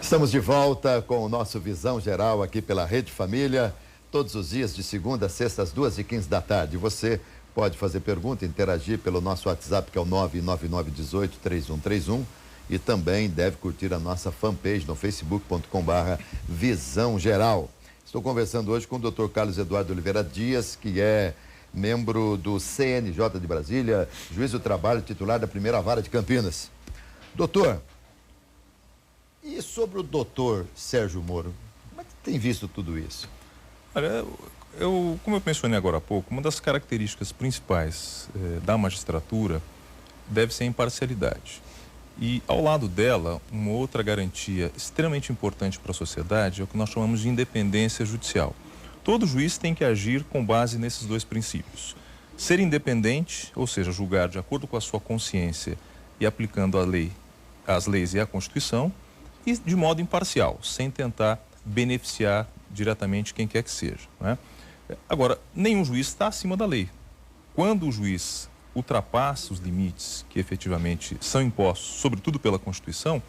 Estamos de volta com o nosso Visão Geral aqui pela Rede Família, todos os dias de segunda a sexta às 2h15 da tarde. Você pode fazer pergunta, interagir pelo nosso WhatsApp, que é o 999183131, e também deve curtir a nossa fanpage no facebook.com/Visão Geral. Estou conversando hoje com o Dr. Carlos Eduardo Oliveira Dias, que é membro do CNJ de Brasília, juiz do trabalho, titular da primeira vara de Campinas. Doutor, e sobre o doutor Sérgio Moro, como é que tem visto tudo isso? Olha, como eu mencionei agora há pouco, uma das características principais da magistratura deve ser a imparcialidade. E ao lado dela, uma outra garantia extremamente importante para a sociedade é o que nós chamamos de independência judicial. Todo juiz tem que agir com base nesses dois princípios. Ser independente, ou seja, julgar de acordo com a sua consciência e aplicando a lei, as leis e a Constituição, e de modo imparcial, sem tentar beneficiar diretamente quem quer que seja, né? Agora, nenhum juiz está acima da lei. Quando o juiz ultrapassa os limites que efetivamente são impostos, sobretudo pela Constituição,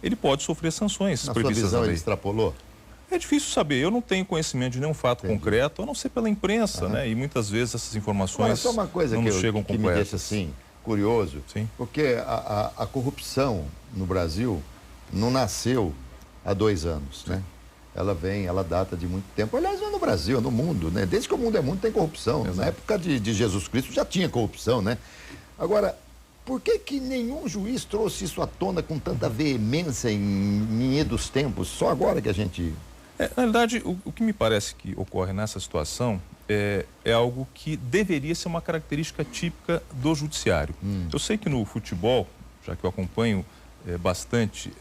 ele pode sofrer sanções previstas na lei. Na sua visão, ele extrapolou? É difícil saber, eu não tenho conhecimento de nenhum fato concreto, a não ser pela imprensa, né? E muitas vezes essas informações só uma coisa não chegam que me deixa assim, curioso, Sim. Porque a corrupção no Brasil não nasceu há 2 anos, né? Ela data de muito tempo, aliás, não é no Brasil, é no mundo, né? Desde que o mundo é mundo tem corrupção. Exato. Na época de Jesus Cristo já tinha corrupção, né? Agora, por que nenhum juiz trouxe isso à tona com tanta veemência em idos tempos? Só agora que a gente... Na realidade, o que me parece que ocorre nessa situação é algo que deveria ser uma característica típica do judiciário. Eu sei que no futebol, já que eu acompanho bastante,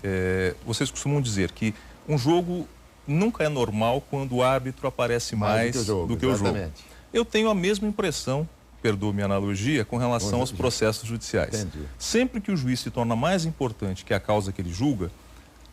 vocês costumam dizer que um jogo nunca é normal quando o árbitro aparece mais do que o jogo. Eu tenho a mesma impressão, perdoa minha analogia, com relação aos processos judiciais. Entendi. Sempre que o juiz se torna mais importante que a causa que ele julga,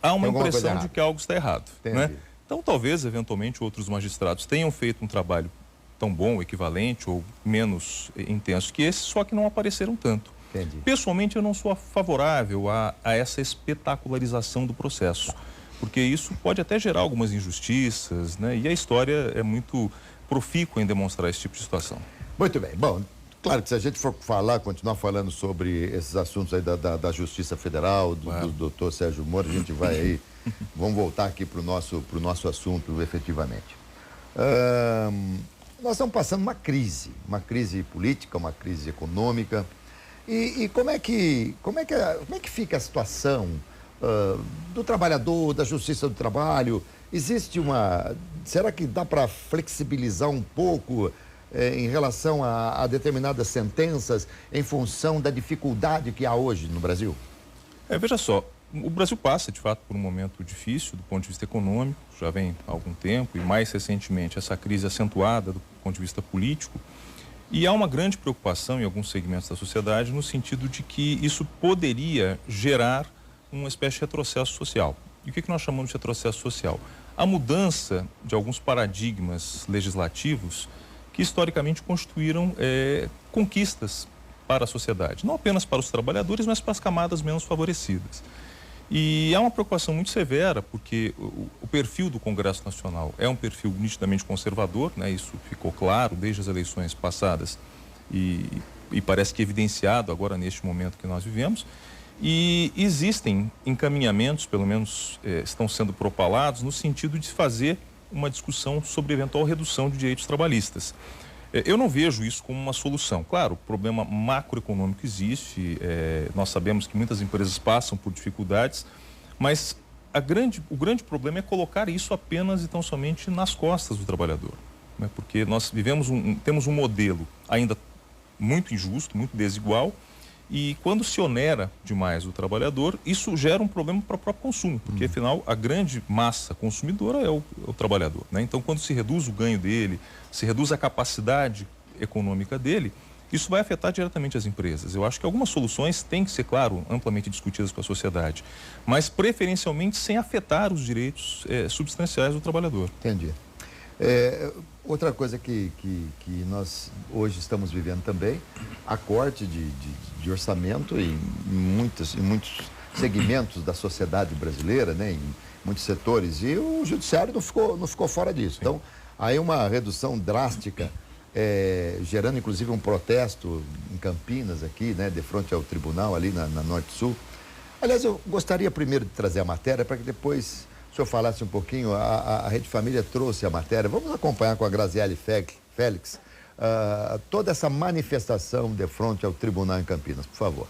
há uma impressão de que algo está errado, né? Então, talvez, eventualmente, outros magistrados tenham feito um trabalho tão bom, equivalente ou menos intenso que esse, só que não apareceram tanto. Entendi. Pessoalmente, eu não sou favorável a essa espetacularização do processo, porque isso pode até gerar algumas injustiças, né? E a história é muito profícua em demonstrar esse tipo de situação. Muito bem. Bom, claro que se a gente for continuar falando sobre esses assuntos aí da Justiça Federal, do doutor Sérgio Moro, a gente vai aí, vamos voltar aqui para o nosso assunto efetivamente. Nós estamos passando uma crise política, uma crise econômica. E como é que fica a situação do trabalhador, da Justiça do Trabalho? Será que dá para flexibilizar um pouco em relação a determinadas sentenças em função da dificuldade que há hoje no Brasil? Veja só, o Brasil passa de fato por um momento difícil do ponto de vista econômico, já vem há algum tempo, e mais recentemente essa crise acentuada do ponto de vista político. E há uma grande preocupação em alguns segmentos da sociedade no sentido de que isso poderia gerar uma espécie de retrocesso social. E o que nós chamamos de retrocesso social? A mudança de alguns paradigmas legislativos que historicamente constituíram conquistas para a sociedade. Não apenas para os trabalhadores, mas para as camadas menos favorecidas. E há uma preocupação muito severa, porque o perfil do Congresso Nacional é um perfil nitidamente conservador, né? Isso ficou claro desde as eleições passadas e parece que evidenciado agora neste momento que nós vivemos. E existem encaminhamentos, pelo menos estão sendo propalados, no sentido de fazer uma discussão sobre eventual redução de direitos trabalhistas. Eu não vejo isso como uma solução. Claro, o problema macroeconômico existe, nós sabemos que muitas empresas passam por dificuldades, mas o grande problema é colocar isso apenas e tão somente nas costas do trabalhador, né? Porque nós temos um modelo ainda muito injusto, muito desigual, e quando se onera demais o trabalhador, isso gera um problema para o próprio consumo, porque afinal a grande massa consumidora é o trabalhador, né? Então, quando se reduz o ganho dele, se reduz a capacidade econômica dele, isso vai afetar diretamente as empresas. Eu acho que algumas soluções têm que ser, claro, amplamente discutidas com a sociedade, mas preferencialmente sem afetar os direitos substanciais do trabalhador. Entendi. Outra coisa que nós hoje estamos vivendo também, a corte de orçamento em muitos segmentos da sociedade brasileira, né, em muitos setores, e o judiciário não ficou fora disso. Sim. Então, aí uma redução drástica, gerando inclusive um protesto em Campinas aqui, né, de frente ao tribunal ali na Norte-Sul. Aliás, eu gostaria primeiro de trazer a matéria para que depois o senhor falasse um pouquinho. A Rede Família trouxe a matéria. Vamos acompanhar com a Graziele Félix toda essa manifestação de frente ao tribunal em Campinas, por favor.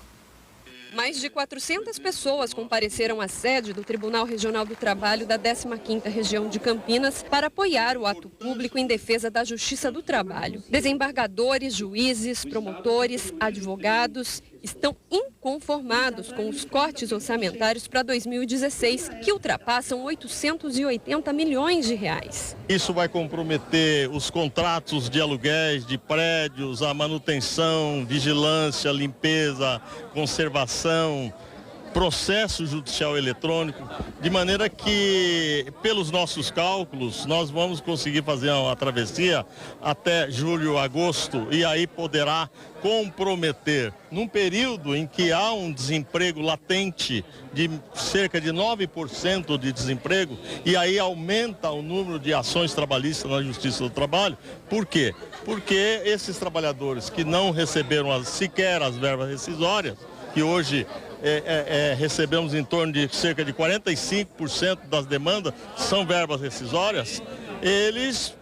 Mais de 400 pessoas compareceram à sede do Tribunal Regional do Trabalho da 15ª Região de Campinas para apoiar o ato público em defesa da Justiça do Trabalho. Desembargadores, juízes, promotores, advogados estão inconformados com os cortes orçamentários para 2016, que ultrapassam 880 milhões de reais. Isso vai comprometer os contratos de aluguéis de prédios, a manutenção, vigilância, limpeza, conservação, processo judicial eletrônico, de maneira que, pelos nossos cálculos, nós vamos conseguir fazer uma travessia até julho, agosto, e aí poderá comprometer, num período em que há um desemprego latente de cerca de 9% de desemprego, e aí aumenta o número de ações trabalhistas na Justiça do Trabalho. Por quê? Porque esses trabalhadores que não receberam sequer as verbas rescisórias, que hoje recebemos em torno de cerca de 45% das demandas são verbas rescisórias, eles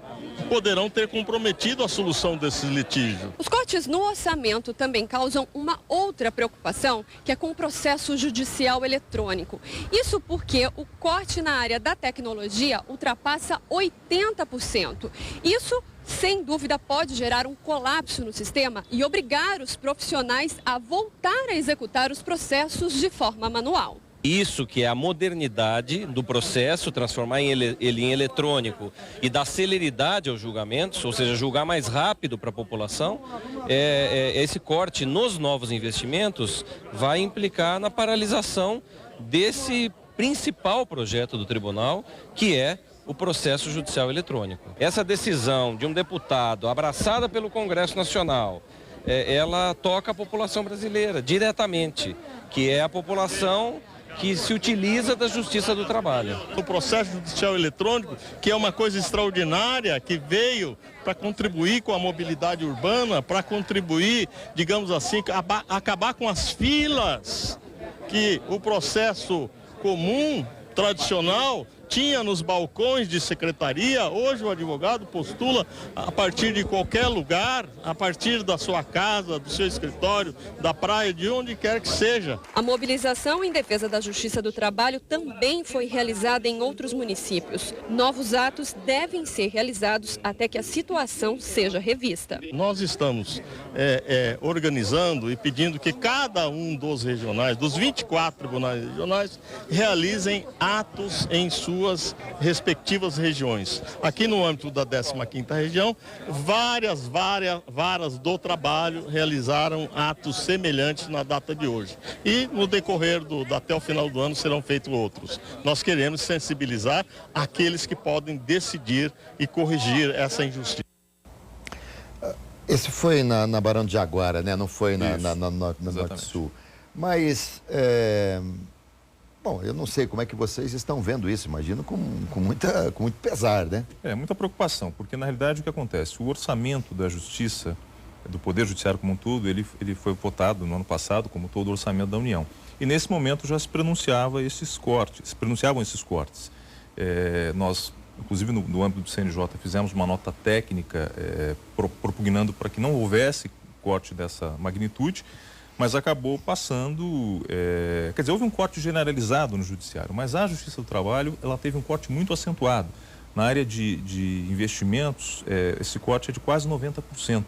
poderão ter comprometido a solução desses litígios. Os cortes no orçamento também causam uma outra preocupação, que é com o processo judicial eletrônico. Isso porque o corte na área da tecnologia ultrapassa 80%. Isso, sem dúvida, pode gerar um colapso no sistema e obrigar os profissionais a voltar a executar os processos de forma manual. Isso que é a modernidade do processo, transformar ele em eletrônico e dar celeridade aos julgamentos, ou seja, julgar mais rápido para a população, esse corte nos novos investimentos vai implicar na paralisação desse principal projeto do tribunal, que é o processo judicial eletrônico. Essa decisão de um deputado abraçada pelo Congresso Nacional, ela toca a população brasileira diretamente, que é a população que se utiliza da Justiça do Trabalho. O processo judicial eletrônico, que é uma coisa extraordinária, que veio para contribuir com a mobilidade urbana, para contribuir, digamos assim, acabar com as filas que o processo comum, tradicional, tinha nos balcões de secretaria. Hoje o advogado postula a partir de qualquer lugar, a partir da sua casa, do seu escritório, da praia, de onde quer que seja. A mobilização em defesa da Justiça do Trabalho também foi realizada em outros municípios. Novos atos devem ser realizados até que a situação seja revista. Nós estamos organizando e pedindo que cada um dos regionais, dos 24 tribunais regionais, realizem atos em suas respectivas regiões. Aqui no âmbito da 15ª região, várias varas do trabalho realizaram atos semelhantes na data de hoje. E no decorrer até o final do ano serão feitos outros. Nós queremos sensibilizar aqueles que podem decidir e corrigir essa injustiça. Esse foi na Barão de Jaguara, né? Não foi na Norte-Sul. Mas, bom, eu não sei como é que vocês estão vendo isso, imagino com muito pesar, né? Muita preocupação, porque na realidade o que acontece? O orçamento da Justiça, do Poder Judiciário como um todo, ele foi votado no ano passado como todo o orçamento da União. E nesse momento já se pronunciavam esses cortes. Nós, inclusive no âmbito do CNJ, fizemos uma nota técnica propugnando para que não houvesse corte dessa magnitude, mas acabou passando, quer dizer, houve um corte generalizado no judiciário, mas a Justiça do Trabalho, ela teve um corte muito acentuado. Na área de investimentos, esse corte é de quase 90%.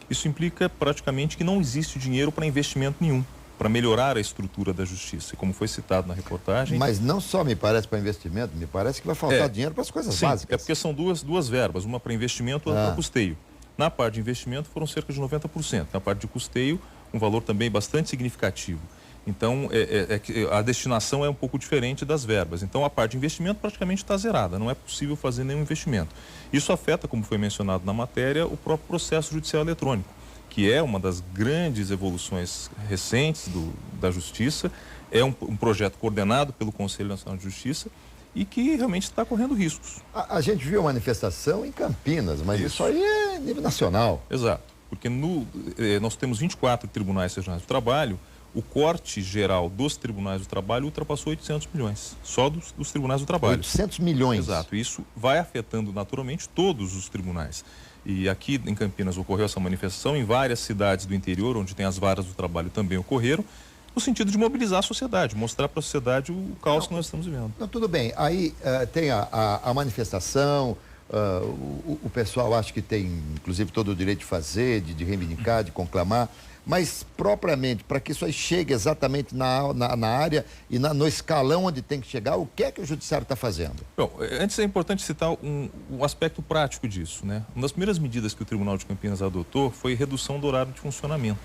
Isso implica praticamente que não existe dinheiro para investimento nenhum, para melhorar a estrutura da justiça, como foi citado na reportagem. Mas não só me parece para investimento, me parece que vai faltar dinheiro para as coisas básicas. É porque são duas verbas, uma para investimento e outra para custeio. Na parte de investimento foram cerca de 90%, na parte de custeio um valor também bastante significativo. Então, a destinação é um pouco diferente das verbas. Então, a parte de investimento praticamente está zerada, não é possível fazer nenhum investimento. Isso afeta, como foi mencionado na matéria, o próprio processo judicial eletrônico, que é uma das grandes evoluções recentes da Justiça, é um projeto coordenado pelo Conselho Nacional de Justiça e que realmente está correndo riscos. A gente viu a manifestação em Campinas, mas isso aí é nível nacional. Exato, porque nós temos 24 tribunais regionais do trabalho. O corte geral dos tribunais do trabalho ultrapassou 800 milhões, só dos tribunais do trabalho. 800 milhões. Exato, isso vai afetando naturalmente todos os tribunais. E aqui em Campinas ocorreu essa manifestação, em várias cidades do interior, onde tem as varas do trabalho, também ocorreram, no sentido de mobilizar a sociedade, mostrar para a sociedade o caos que nós estamos vivendo. Não, tudo bem, aí tem a manifestação, o pessoal acha que tem, inclusive, todo o direito de fazer, de reivindicar, de conclamar, mas propriamente, para que isso aí chegue exatamente na área e no escalão onde tem que chegar, o que é que o judiciário está fazendo? Bom, antes é importante citar um aspecto prático disso, né? Uma das primeiras medidas que o Tribunal de Campinas adotou foi redução do horário de funcionamento.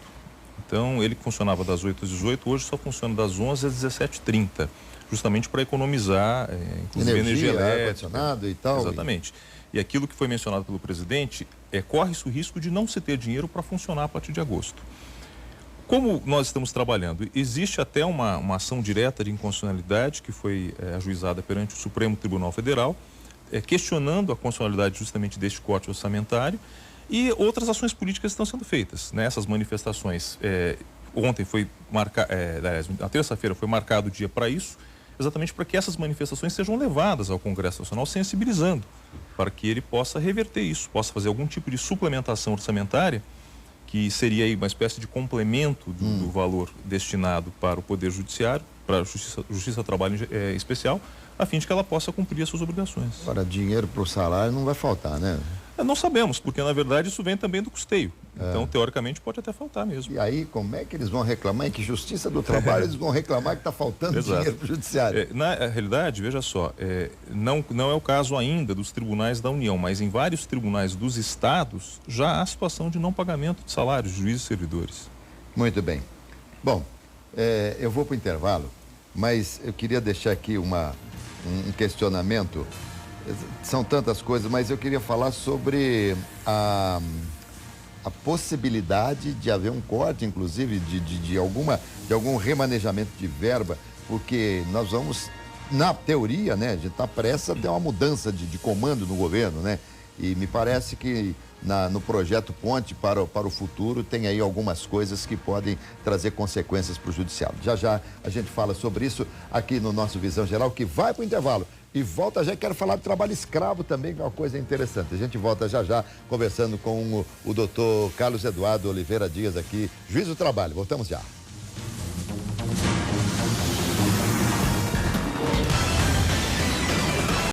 Então, ele funcionava das 8 às 18, hoje só funciona das 11 às 17h30, justamente para economizar, inclusive energia elétrica, ar-condicionado e tal. Exatamente. E aquilo que foi mencionado pelo presidente, corre-se o risco de não se ter dinheiro para funcionar a partir de agosto. Como nós estamos trabalhando, existe até uma ação direta de inconstitucionalidade que foi ajuizada perante o Supremo Tribunal Federal, questionando a constitucionalidade justamente deste corte orçamentário, e outras ações políticas estão sendo feitas, né? Essas manifestações, ontem foi na terça-feira foi marcado o dia para isso, exatamente para que essas manifestações sejam levadas ao Congresso Nacional, sensibilizando, para que ele possa reverter isso, possa fazer algum tipo de suplementação orçamentária, que seria aí uma espécie de complemento do valor destinado para o Poder Judiciário, para a Justiça do Trabalho especial, a fim de que ela possa cumprir as suas obrigações. Agora, dinheiro para o salário não vai faltar, né? Não sabemos, porque na verdade isso vem também do custeio. Então, teoricamente, pode até faltar mesmo. E aí, como é que eles vão reclamar? Em que Justiça do Trabalho eles vão reclamar que está faltando dinheiro para o Judiciário? Na realidade, veja só, não é o caso ainda dos tribunais da União, mas em vários tribunais dos estados já há situação de não pagamento de salários de juízes e servidores. Muito bem. Bom, eu vou para o intervalo, mas eu queria deixar aqui um questionamento. São tantas coisas, mas eu queria falar sobre a possibilidade de haver um corte, inclusive, de algum remanejamento de verba, porque nós vamos, na teoria, né, a gente está prestes a ter uma mudança de comando no governo, né? E me parece que no projeto Ponte para o Futuro tem aí algumas coisas que podem trazer consequências para o judiciário. Já a gente fala sobre isso aqui no nosso Visão Geral, que vai para o intervalo. E volta já, quero falar de trabalho escravo também, que é uma coisa interessante. A gente volta já conversando com o doutor Carlos Eduardo Oliveira Dias aqui, juiz do trabalho. Voltamos já.